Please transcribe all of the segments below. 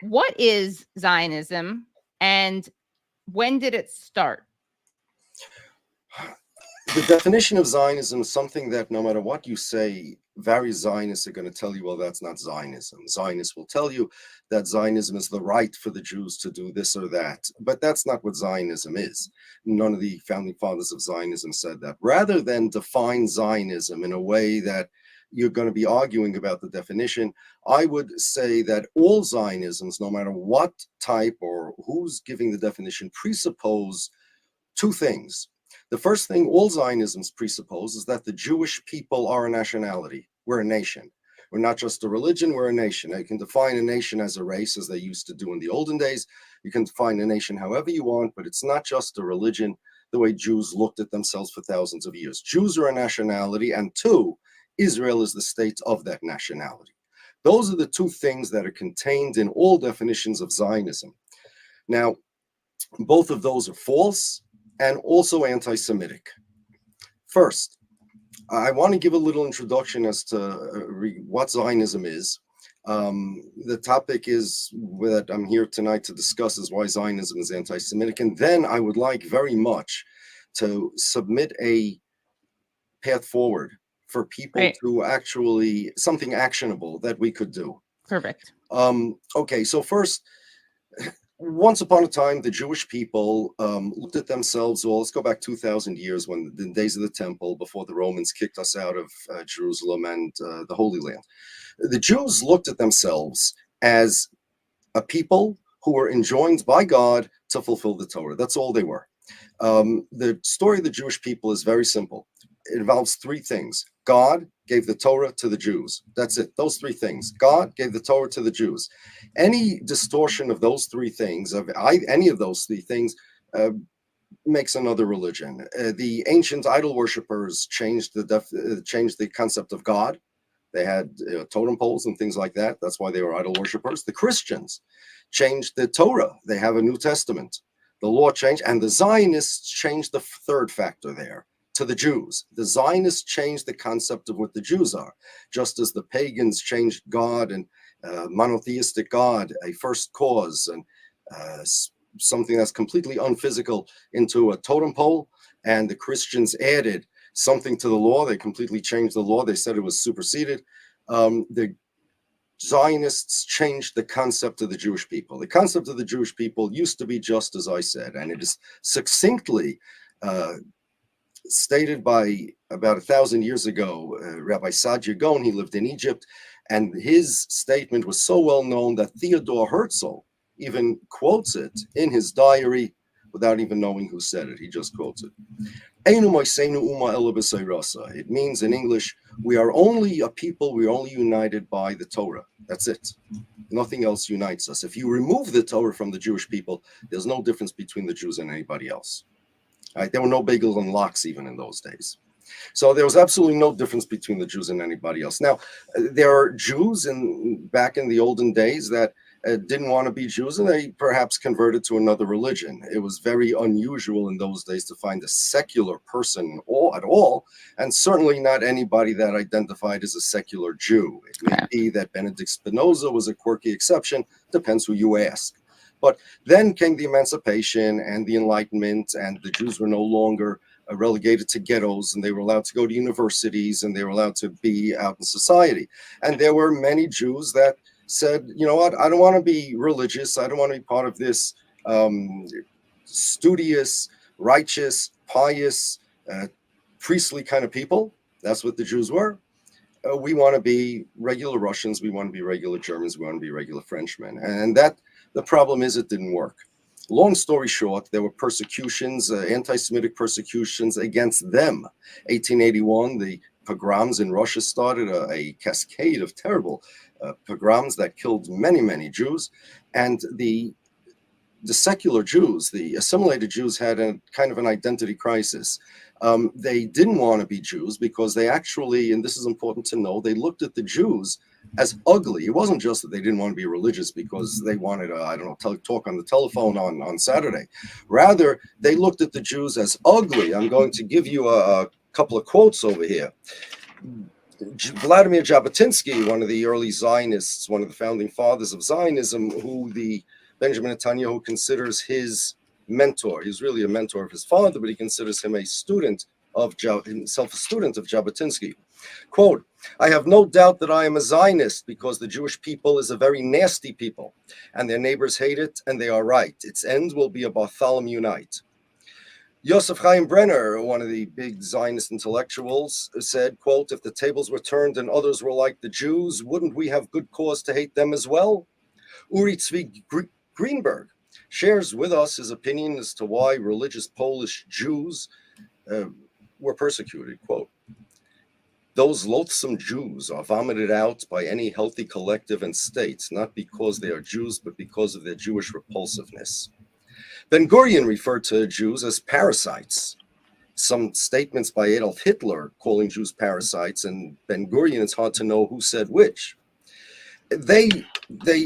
What is Zionism and when did it start? The definition of Zionism is something that no matter what you say, various Zionists are going to tell you, well, that's not Zionism. Zionists will tell you that Zionism is the right for the Jews to do this or that. But that's not what Zionism is. None of the founding fathers of Zionism said that. Rather than define Zionism in a way that you're going to be arguing about the definition, I would say that all Zionisms, no matter what type or who's giving the definition, presuppose two things. The first thing all Zionisms presuppose is that the Jewish people are a nationality. We're a nation. We're not just a religion, we're a nation. You can define a nation as a race, as they used to do in the olden days. You can define a nation however you want, but it's not just a religion the way Jews looked at themselves for thousands of years. Jews are a nationality, and two, Israel is the state of that nationality. Those are the two things that are contained in all definitions of Zionism. Now, both of those are false and also anti-Semitic. First, I want to give a little introduction as to what Zionism is. The topic is that I'm here tonight to discuss is why Zionism is anti-Semitic, and then I would like very much to submit a path forward for people to actually, something actionable that we could do. Perfect. Okay, so first, once upon a time, the Jewish people looked at themselves, well, let's go back 2,000 years when the days of the temple, before the Romans kicked us out of Jerusalem and the Holy Land. The Jews looked at themselves as a people who were enjoined by God to fulfill the Torah. That's all they were. The story of the Jewish people is very simple. It involves three things. God gave the Torah to the Jews. That's it. Those three things. God gave the Torah to the Jews. Any distortion of those three things, any of those three things, makes another religion. The ancient idol worshippers changed the concept of God. They had totem poles and things like that. That's why they were idol worshippers. The Christians changed the Torah. They have a New Testament. The law changed, and the Zionists changed the third factor there. To the Jews. The Zionists changed the concept of what the Jews are, just as the pagans changed God and monotheistic God, a first cause, and something that's completely unphysical into a totem pole, and the Christians added something to the law. They completely changed the law. They said it was superseded. The Zionists changed the concept of the Jewish people. The concept of the Jewish people used to be just as I said, and it is succinctly stated by about 1,000 years ago, Rabbi Saadia Gaon. He lived in Egypt, and his statement was so well known that Theodore Herzl even quotes it in his diary without even knowing who said it. He just quotes it. It means in English, we are only a people, we are only united by the Torah. That's it. Nothing else unites us. If you remove the Torah from the Jewish people, there's no difference between the Jews and anybody else. Right? There were no bagels and lox even in those days. So there was absolutely no difference between the Jews and anybody else. Now, there are Jews back in the olden days that didn't want to be Jews, and they perhaps converted to another religion. It was very unusual in those days to find a secular person at all, and certainly not anybody that identified as a secular Jew. It may be that Benedict Spinoza was a quirky exception, depends who you ask. But then came the Emancipation and the Enlightenment, and the Jews were no longer relegated to ghettos, and they were allowed to go to universities, and they were allowed to be out in society. And there were many Jews that said, you know what, I don't want to be religious. I don't want to be part of this studious, righteous, pious, priestly kind of people. That's what the Jews were. We want to be regular Russians. We want to be regular Germans. We want to be regular Frenchmen. And that the problem is it didn't work. Long story short, there were persecutions, anti-Semitic persecutions against them. 1881, the pogroms in Russia started a cascade of terrible pogroms that killed many, many Jews. And the secular Jews, the assimilated Jews, had a kind of an identity crisis. They didn't want to be Jews because they actually, and this is important to know, they looked at the Jews as ugly. It wasn't just that they didn't want to be religious because they wanted, talk on the telephone on Saturday. Rather, they looked at the Jews as ugly. I'm going to give you a couple of quotes over here. Vladimir Jabotinsky, one of the early Zionists, one of the founding fathers of Zionism, who the Benjamin Netanyahu considers his mentor. He's really a mentor of his father, but he considers him a student of himself a student of Jabotinsky. Quote, "I have no doubt that I am a Zionist because the Jewish people is a very nasty people, and their neighbors hate it, and they are right. Its end will be a Bartholomew night." Yosef Chaim Brenner, one of the big Zionist intellectuals, said, quote, "If the tables were turned and others were like the Jews, wouldn't we have good cause to hate them as well?" Uri Tzvi Greenberg shares with us his opinion as to why religious Polish Jews were persecuted. Quote, "Those loathsome Jews are vomited out by any healthy collective and state, not because they are Jews, but because of their Jewish repulsiveness." Ben-Gurion referred to Jews as parasites. Some statements by Adolf Hitler calling Jews parasites, and Ben-Gurion, it's hard to know who said which. They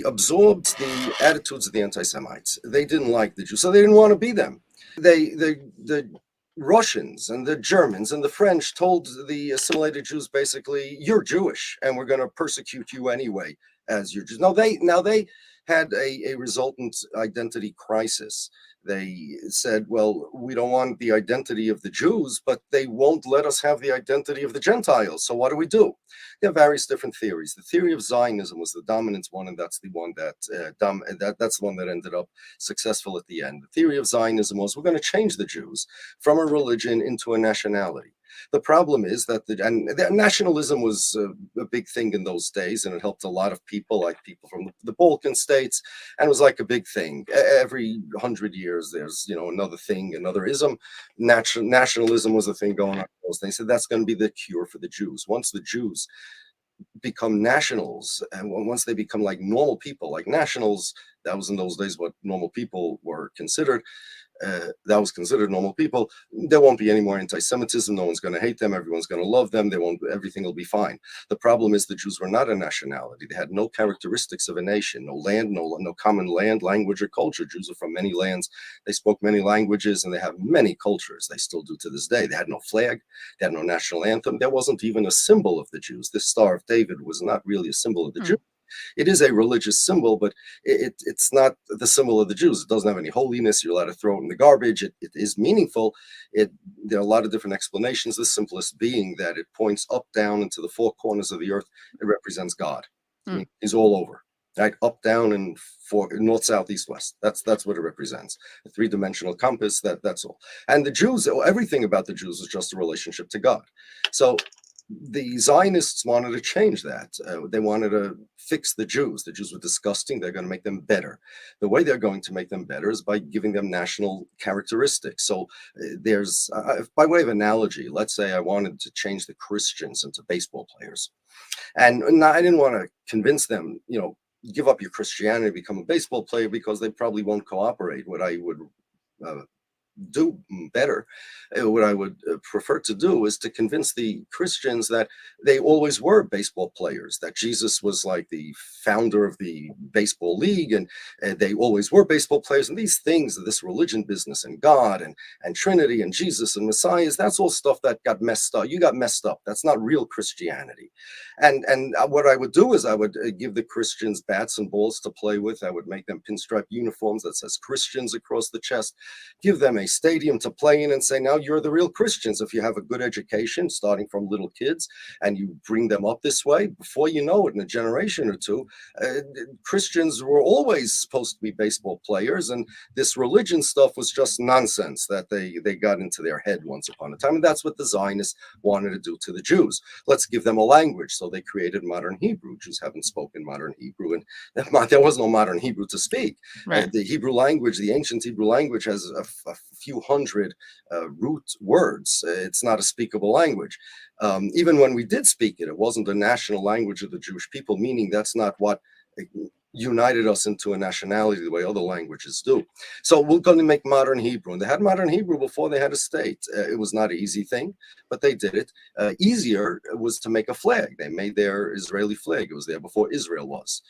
absorbed the attitudes of the anti-Semites. They didn't like the Jews, so they didn't want to be them. The Russians and the Germans and the French told the assimilated Jews basically, "You're Jewish, and we're going to persecute you anyway as you're Jews." Now they had a resultant identity crisis. They said, well, we don't want the identity of the Jews, but they won't let us have the identity of the Gentiles. So what do we do? There are various different theories. The theory of Zionism was the dominant one, and that's the one that's the one that ended up successful at the end. The theory of Zionism was, we're going to change the Jews from a religion into a nationality. The problem is that nationalism was a big thing in those days, and it helped a lot of people, like people from the Balkan states, and it was like a big thing. Every 100 years, there's another thing, another ism. Nationalism was a thing going on. They said that's going to be the cure for the Jews. Once the Jews become nationals, and once they become like normal people, like nationals, that was in those days what normal people were considered. That was considered normal people. There won't be any more anti-Semitism. No one's going to hate them. Everyone's going to love them. Everything will be fine. The problem is the Jews were not a nationality. They had no characteristics of a nation, no land, no common land, language, or culture. Jews are from many lands. They spoke many languages, and they have many cultures. They still do to this day. They had no flag. They had no national anthem. There wasn't even a symbol of the Jews. This Star of David was not really a symbol of the Jews. It is a religious symbol, but it's not the symbol of the Jews. It doesn't have any holiness. You're allowed to throw it in the garbage. It is meaningful. There are a lot of different explanations, the simplest being that it points up, down, into the four corners of the earth. It represents God. I mean, he's all over, right? Up, down, and north, south, east, west. That's what it represents. A three-dimensional compass, that's all. And the Jews, everything about the Jews is just a relationship to God. So the Zionists wanted to change that. They wanted to fix the Jews. The Jews were disgusting. They're going to make them better. The way they're going to make them better is by giving them national characteristics. So there's, by way of analogy, let's say I wanted to change the Christians into baseball players. And I didn't want to convince them, give up your Christianity, become a baseball player, because they probably won't cooperate. What I would do better, what I would prefer to do is to convince the Christians that they always were baseball players, that Jesus was like the founder of the baseball league, and they always were baseball players. And these things, this religion business and God and Trinity and Jesus and Messiahs, that's all stuff that got messed up. You got messed up. That's not real Christianity. And what I would do is I would give the Christians bats and balls to play with. I would make them pinstripe uniforms that says Christians across the chest, give them a stadium to play in, and say, now you're the real Christians. If you have a good education, starting from little kids, and you bring them up this way, before you know it, in a generation or two, Christians were always supposed to be baseball players, and this religion stuff was just nonsense that they got into their head once upon a time. And that's what the Zionists wanted to do to the Jews. Let's give them a language. So they created modern Hebrew. Jews haven't spoken modern Hebrew, and there was no modern Hebrew to speak. Right. The Hebrew language, the ancient Hebrew language, has a few hundred root words. It's not a speakable language. Even when we did speak it, it wasn't a national language of the Jewish people, meaning that's not what united us into a nationality the way other languages do. So we're going to make modern Hebrew. And they had modern Hebrew before they had a state. It was not an easy thing, but they did it. Easier was to make a flag. They made their Israeli flag. It was there before Israel was.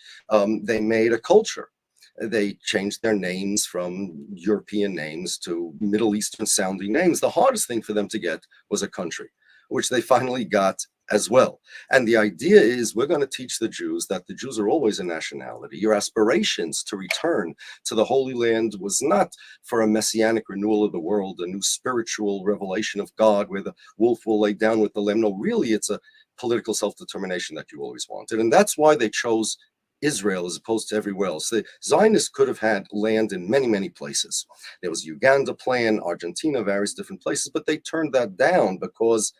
They made a culture. They changed their names from European names to Middle Eastern sounding names. The hardest thing for them to get was a country, which they finally got as well. And the idea is we're going to teach the Jews that the Jews are always a nationality. Your aspirations to return to the Holy Land was not for a messianic renewal of the world, a new spiritual revelation of God where the wolf will lay down with the lamb. No, really, it's a political self-determination that you always wanted. And that's why they chose Israel as opposed to everywhere else. The Zionists could have had land in many, many places. There was Uganda plan, Argentina, various different places, but they turned that down because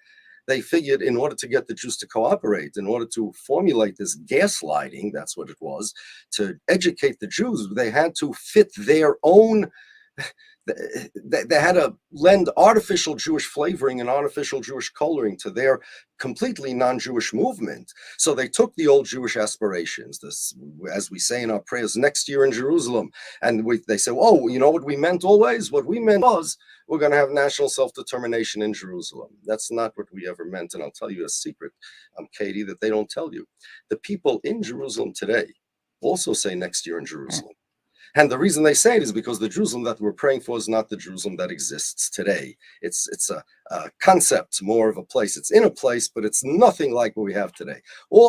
they figured in order to get the Jews to cooperate, in order to formulate this gaslighting, that's what it was, to educate the Jews, they had to fit their own, they had to lend artificial Jewish flavoring and artificial Jewish coloring to their completely non-Jewish movement. So they took the old Jewish aspirations, this, as we say in our prayers, next year in Jerusalem, and they say, oh, you know what we meant always? What we meant was we're going to have national self-determination in Jerusalem. That's not what we ever meant. And I'll tell you a secret, Katie, that they don't tell you. The people in Jerusalem today also say next year in Jerusalem. And the reason they say it is because the Jerusalem that we're praying for is not the Jerusalem that exists today. It's a concept, more of a place. It's in a place, but it's nothing like what we have today.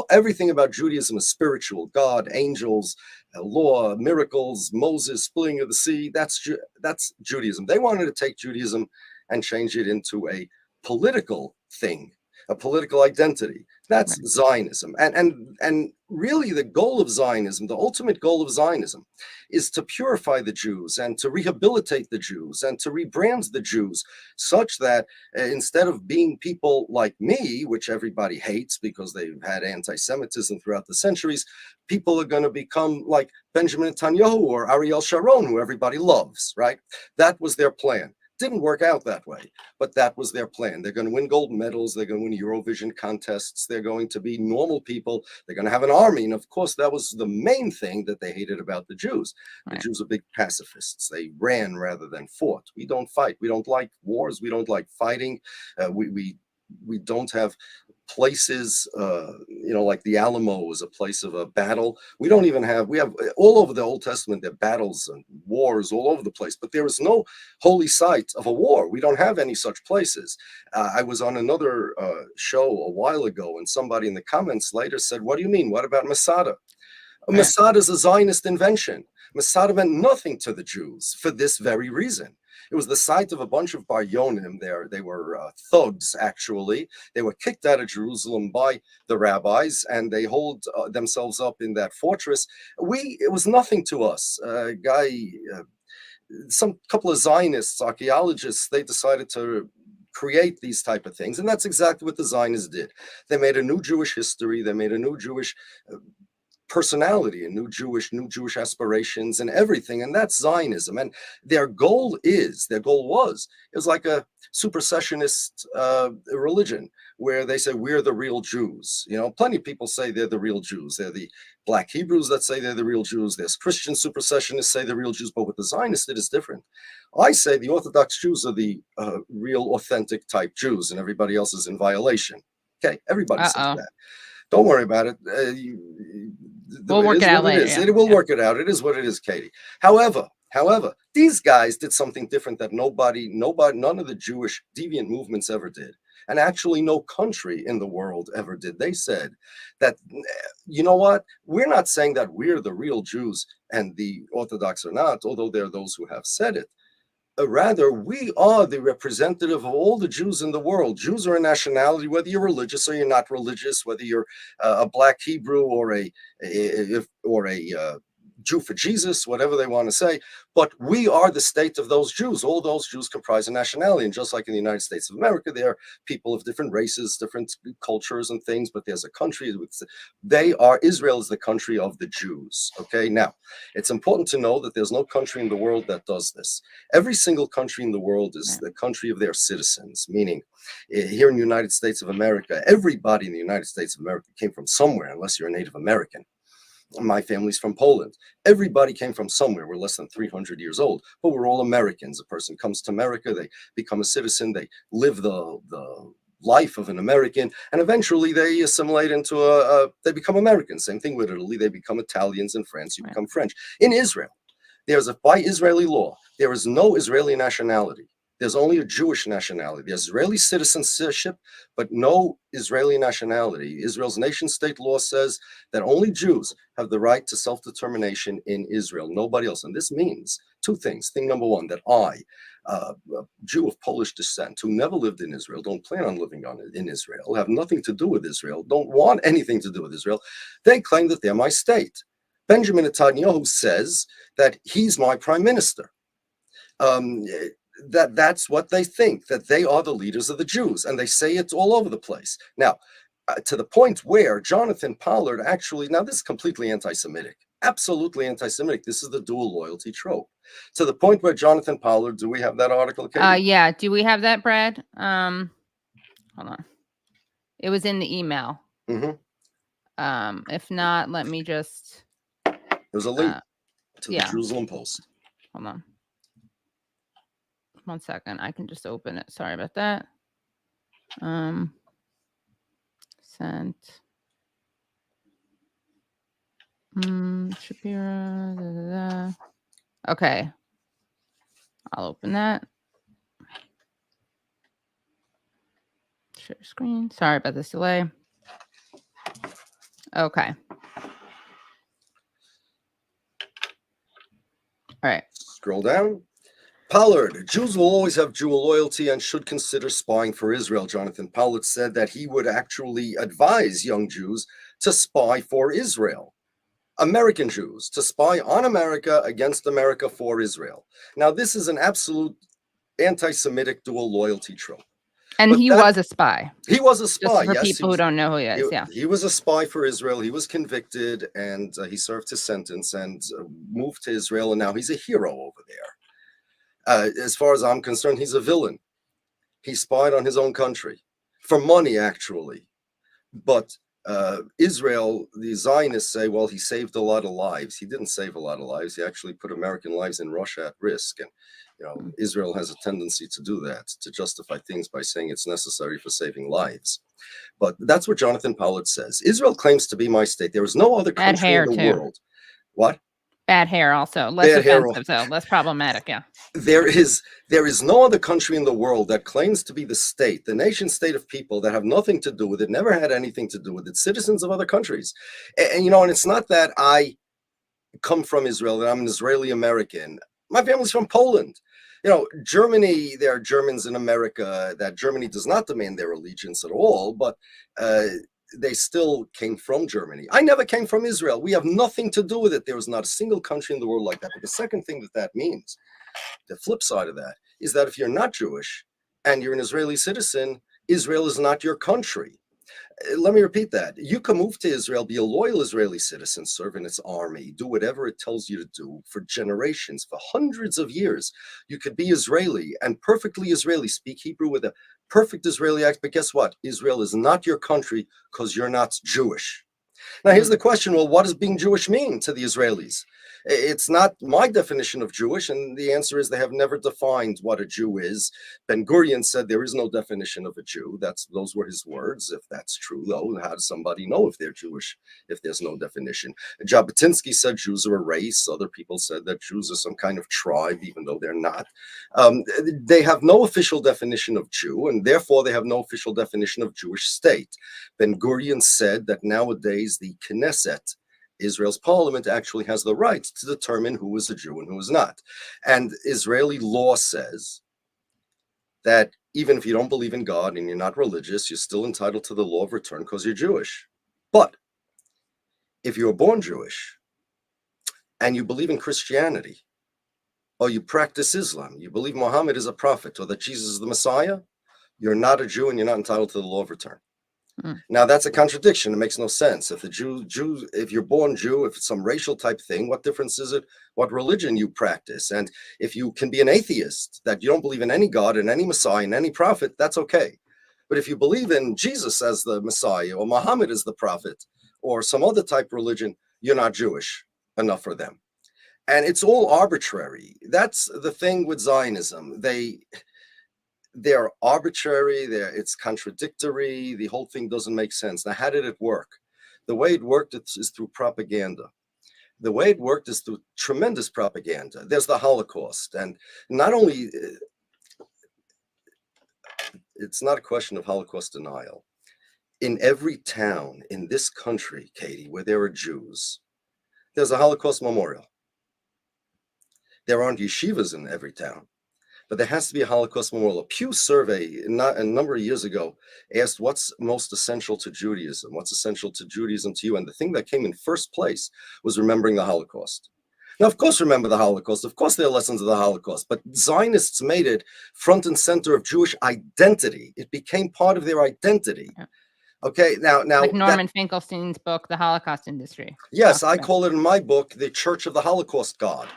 Everything about Judaism is spiritual: God, angels, law, miracles, Moses, splitting of the sea. That's Judaism. They wanted to take Judaism and change it into a political thing, a political identity. That's right. Zionism. And really the goal of Zionism, the ultimate goal of Zionism, is to purify the Jews and to rehabilitate the Jews and to rebrand the Jews such that instead of being people like me, which everybody hates because they've had anti-Semitism throughout the centuries, people are going to become like Benjamin Netanyahu or Ariel Sharon, who everybody loves, right? That was their plan. Didn't work out that way, but that was their plan. They're going to win gold medals. They're going to win Eurovision contests. They're going to be normal people. They're going to have an army. And of course, that was the main thing that they hated about the Jews. Right. The Jews are big pacifists. They ran rather than fought. We don't fight. We don't like wars. We don't like fighting. We don't have places, like the Alamo is a place of a battle. We have all over the Old Testament, there are battles and wars all over the place, but there is no holy site of a war. We don't have any such places. I was on another show a while ago, and somebody in the comments later said, what do you mean? What about Masada? Right. Masada is a Zionist invention. Masada meant nothing to the Jews for this very reason. It was the site of a bunch of Bar Yonim there. They were thugs, actually. They were kicked out of Jerusalem by the rabbis, and they hold themselves up in that fortress. It was nothing to us. Some couple of Zionists, archaeologists, they decided to create these type of things, and that's exactly what the Zionists did. They made a new Jewish history. They made a new Jewish personality and new Jewish aspirations and everything, and that's Zionism. And their goal was like a supersessionist religion where they say we're the real Jews. Plenty of people say they're the real Jews. They're the Black Hebrews that say they're the real Jews. There's Christian supersessionists say they're real Jews, but what the Zionists did is different. I say the Orthodox Jews are the real authentic type Jews, and everybody else is in violation. Okay, everybody says that. Don't worry about it. We'll work it out later. Yeah. It will work it out. It is what it is, Katie. However, these guys did something different that none of the Jewish deviant movements ever did. And actually no country in the world ever did. They said that, you know what? We're not saying that we're the real Jews and the Orthodox are not, although there are those who have said it. Rather, we are the representative of all the Jews in the world. Jews are a nationality, whether you're religious or you're not religious, whether you're a Black Hebrew or a Jew for Jesus, whatever they want to say. But we are the state of those Jews. All those Jews comprise a nationality. And just like in the United States of America, there are people of different races, different cultures and things, but there's a country. Israel is the country of the Jews. Okay, now, it's important to know that there's no country in the world that does this. Every single country in the world is the country of their citizens, meaning here in the United States of America, everybody in the United States of America came from somewhere, unless you're a Native American. My family's from Poland. Everybody came from somewhere. We're less than 300 years old, but we're all Americans. A person comes to America, they become a citizen, they live the life of an American, and eventually they assimilate into they become Americans. Same thing with Italy. They become Italians. In France, you become French. In Israel, by Israeli law, there is no Israeli nationality. There's only a Jewish nationality. There's Israeli citizenship, but no Israeli nationality. Israel's nation state law says that only Jews have the right to self-determination in Israel, nobody else. And this means two things. Thing number one, that I, a Jew of Polish descent who never lived in Israel, don't plan on living in Israel, have nothing to do with Israel, don't want anything to do with Israel, they claim that they're my state. Benjamin Netanyahu says that he's my prime minister. That's what they think, that they are the leaders of the Jews, and they say it all over the place. Now, to the point where Jonathan Pollard actually, now this is completely anti-Semitic, absolutely anti-Semitic. This is the dual loyalty trope. To the point where Jonathan Pollard, do we have that article, Katie? Yeah. Do we have that, Brad? Hold on. It was in the email. If not, let me just. There's a link to the Jerusalem Post. Hold on. 1 second. I can just open it. Sorry about that. Sent. Shapiro. Okay. I'll open that. Share screen. Sorry about this delay. Okay. All right. Scroll down. Pollard, Jews will always have dual loyalty and should consider spying for Israel. Jonathan Pollard said that he would actually advise young Jews to spy for Israel. American Jews to spy on America against America for Israel. Now, this is an absolute anti-Semitic dual loyalty trope. And he was a spy. He was a spy, yes. For people who don't know who he is, He was a spy for Israel. He was convicted, and he served his sentence and moved to Israel, and now he's a hero over there. As far as I'm concerned, he's a villain. He spied on his own country for money, actually. But Israel, the Zionists say, well, he saved a lot of lives. He didn't save a lot of lives. He actually put American lives in Russia at risk. And, Israel has a tendency to do that, to justify things by saying it's necessary for saving lives. But that's what Jonathan Pollard says. Israel claims to be my state. There is no other country in the world. What? Bad hair also. Less offensive, though. Less problematic, yeah. There is no other country in the world that claims to be the state, the nation state of people that have nothing to do with it, never had anything to do with it, citizens of other countries. And it's not that I come from Israel, that I'm an Israeli American. My family's from Poland. Germany, there are Germans in America that Germany does not demand their allegiance at all, but they still came from Germany. I never came from Israel. We have nothing to do with it. There is not a single country in the world like that. But the second thing that means, the flip side of that, is that if you're not Jewish and you're an Israeli citizen, Israel is not your country. Let me repeat that. You can move to Israel, be a loyal Israeli citizen, serve in its army, do whatever it tells you to do for generations, for hundreds of years. You could be Israeli and perfectly Israeli, speak Hebrew with a perfect Israeli accent. But guess what? Israel is not your country because you're not Jewish. Now, here's the question. Well, what does being Jewish mean to the Israelis? It's not my definition of Jewish, and the answer is they have never defined what a Jew is. Ben-Gurion said there is no definition of a Jew. Those were his words. If that's true, though, how does somebody know if they're Jewish if there's no definition? Jabotinsky said Jews are a race. Other people said that Jews are some kind of tribe, even though they're not. They have no official definition of Jew, and therefore they have no official definition of Jewish state. Ben-Gurion said that nowadays the Knesset, Israel's parliament, actually has the right to determine who is a Jew and who is not. And Israeli law says that even if you don't believe in God and you're not religious, you're still entitled to the law of return because you're Jewish. But if you were born Jewish and you believe in Christianity, or you practice Islam, you believe Muhammad is a prophet or that Jesus is the Messiah, you're not a Jew and you're not entitled to the law of return. Now, that's a contradiction. It makes no sense. If if you're born Jew, if it's some racial type thing, what difference is it what religion you practice? And if you can be an atheist, that you don't believe in any God and any Messiah and any prophet, that's okay. But if you believe in Jesus as the Messiah or Muhammad as the prophet or some other type of religion, you're not Jewish enough for them. And it's all arbitrary. That's the thing with Zionism. They're arbitrary, it's contradictory, the whole thing doesn't make sense. Now, how did it work? The way it worked is through propaganda. The way it worked is through tremendous propaganda. There's the Holocaust, and not only it's not a question of Holocaust denial. In every town in this country, Katie, where there are Jews, there's a Holocaust memorial. There aren't yeshivas in every town, but there has to be a Holocaust memorial. A Pew survey a number of years ago asked what's most essential to Judaism, what's essential to Judaism to you, and the thing that came in first place was remembering the Holocaust. Now, of course, remember the Holocaust. Of course, there are lessons of the Holocaust, but Zionists made it front and center of Jewish identity. It became part of their identity. Yeah. Okay, now like Norman Finkelstein's book, The Holocaust Industry. Yes, I call it in my book, The Church of the Holocaust God.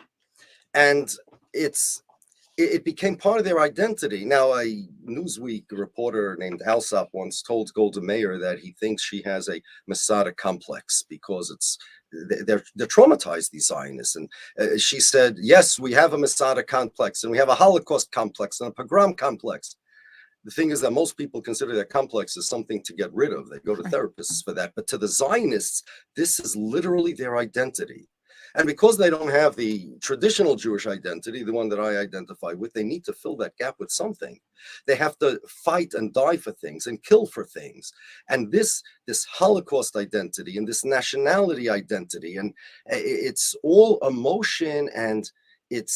And it became part of their identity. Now, a Newsweek reporter named Alsop once told Golda Meir that he thinks she has a Masada complex because they're traumatized, these Zionists. And she said, yes, we have a Masada complex, and we have a Holocaust complex, and a pogrom complex. The thing is that most people consider that complex as something to get rid of. They go to therapists for that. But to the Zionists, this is literally their identity. And because they don't have the traditional Jewish identity, the one that I identify with, they need to fill that gap with something. They have to fight and die for things and kill for things. And this Holocaust identity and this nationality identity, and it's all emotion, and it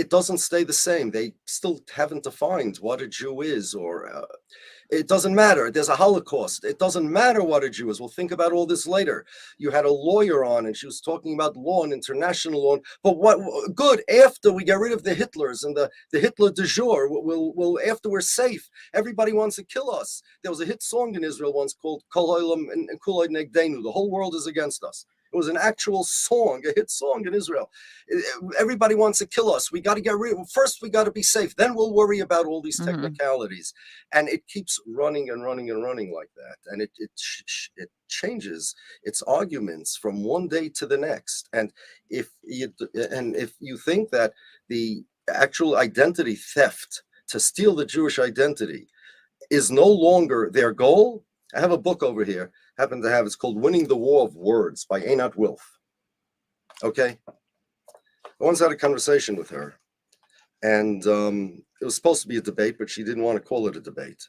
doesn't stay the same. They still haven't defined what a Jew is, or it doesn't matter. There's a Holocaust. It doesn't matter what a Jew is. We'll think about all this later. You had a lawyer on, and she was talking about law and international law. But what good after we get rid of the Hitlers and the Hitler du jour? We'll after we're safe. Everybody wants to kill us. There was a hit song in Israel once called Kol Olam and Kulay Negdenu. The whole world is against us. It was an actual song, a hit song in Israel. Everybody wants to kill us. We got to get rid of it. First, we got to be safe. Then we'll worry about all these technicalities. And it keeps running and running and running like that. And it changes its arguments from one day to the next. And if you think that the actual identity theft, to steal the Jewish identity, is no longer their goal, I have a book over here. Happen to have, it's called Winning the War of Words by Einat Wilf. Okay, I once had a conversation with her, and it was supposed to be a debate, but she didn't want to call it a debate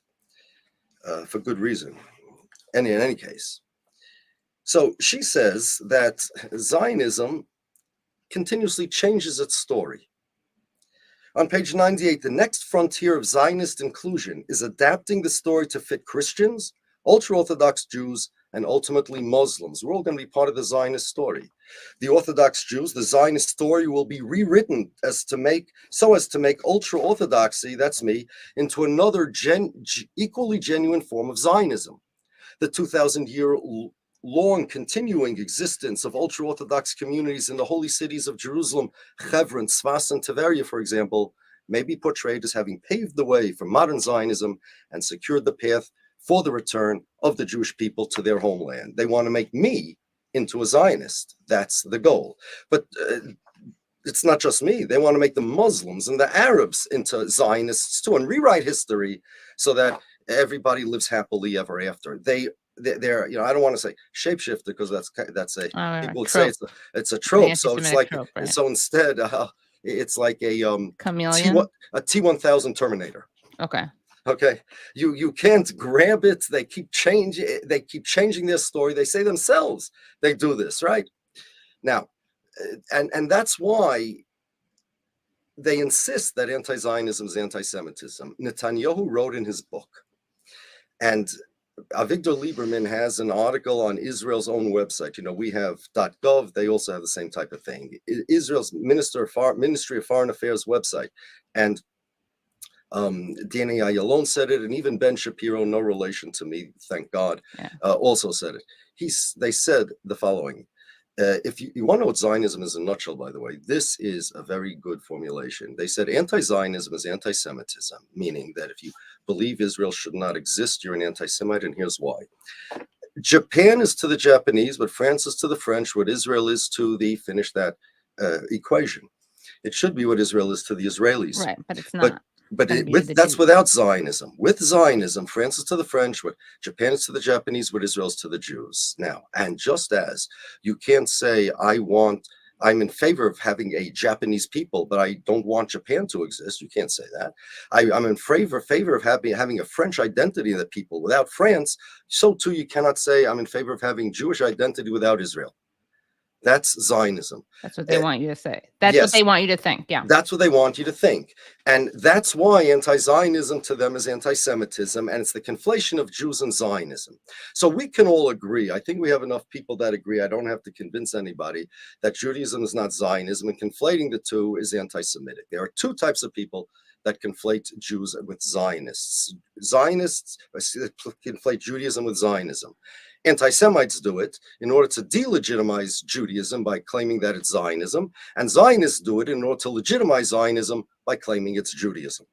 for good reason. And in any case, so she says that Zionism continuously changes its story. On page 98, the next frontier of Zionist inclusion is adapting the story to fit Christians, ultra-Orthodox Jews, and ultimately Muslims. We're all going to be part of the Zionist story. The Orthodox Jews, the Zionist story will be rewritten so as to make ultra-Orthodoxy, that's me, into another equally genuine form of Zionism. The 2,000-year-long continuing existence of ultra-Orthodox communities in the holy cities of Jerusalem, Hebron, Tzfas, and Tiberia, for example, may be portrayed as having paved the way for modern Zionism and secured the path for the return of the Jewish people to their homeland. They want to make me into a Zionist. That's the goal. But it's not just me. They want to make the Muslims and the Arabs into Zionists too, and rewrite history so that everybody lives happily ever after. They're, I don't want to say shapeshifter, because that's people would say it's a trope. So it's like trope, right? So instead, it's like a chameleon, a T-1000 Terminator. Okay, you can't grab it. They keep changing their story. They say themselves they do this, right? Now, and that's why they insist that anti-Zionism is anti-Semitism. Netanyahu wrote in his book, and Avigdor Lieberman has an article on Israel's own website. We have .gov. They also have the same type of thing. Israel's Ministry of Foreign Affairs website, and Danny Ayalon said it, and even Ben Shapiro, no relation to me, thank God, also said it. They said the following. If you want to know what Zionism is in a nutshell, by the way, this is a very good formulation. They said anti-Zionism is anti-Semitism, meaning that if you believe Israel should not exist, you're an anti-Semite, and here's why. Japan is to the Japanese what France is to the French, what Israel is to the, finish that equation. It should be what Israel is to the Israelis. Right, but it's not. But that's without Zionism. With Zionism, France is to the French, what Japan is to the Japanese, what Israel is to the Jews. Now, and just as you can't say, I want I'm in favor of having a Japanese people, but I don't want Japan to exist. You can't say that. I'm in favor of having a French identity of the people. Without France, so too you cannot say I'm in favor of having Jewish identity without Israel. That's Zionism. That's what they want you to say. That's what they want you to think. Yeah. That's what they want you to think. And that's why anti-Zionism to them is anti-Semitism, and it's the conflation of Jews and Zionism. So we can all agree, I think we have enough people that agree, I don't have to convince anybody, that Judaism is not Zionism, and conflating the two is anti-Semitic. There are two types of people that conflate Jews with Zionists. Zionists conflate Judaism with Zionism. Anti-Semites do it in order to delegitimize Judaism by claiming that it's Zionism, and Zionists do it in order to legitimize Zionism by claiming it's Judaism.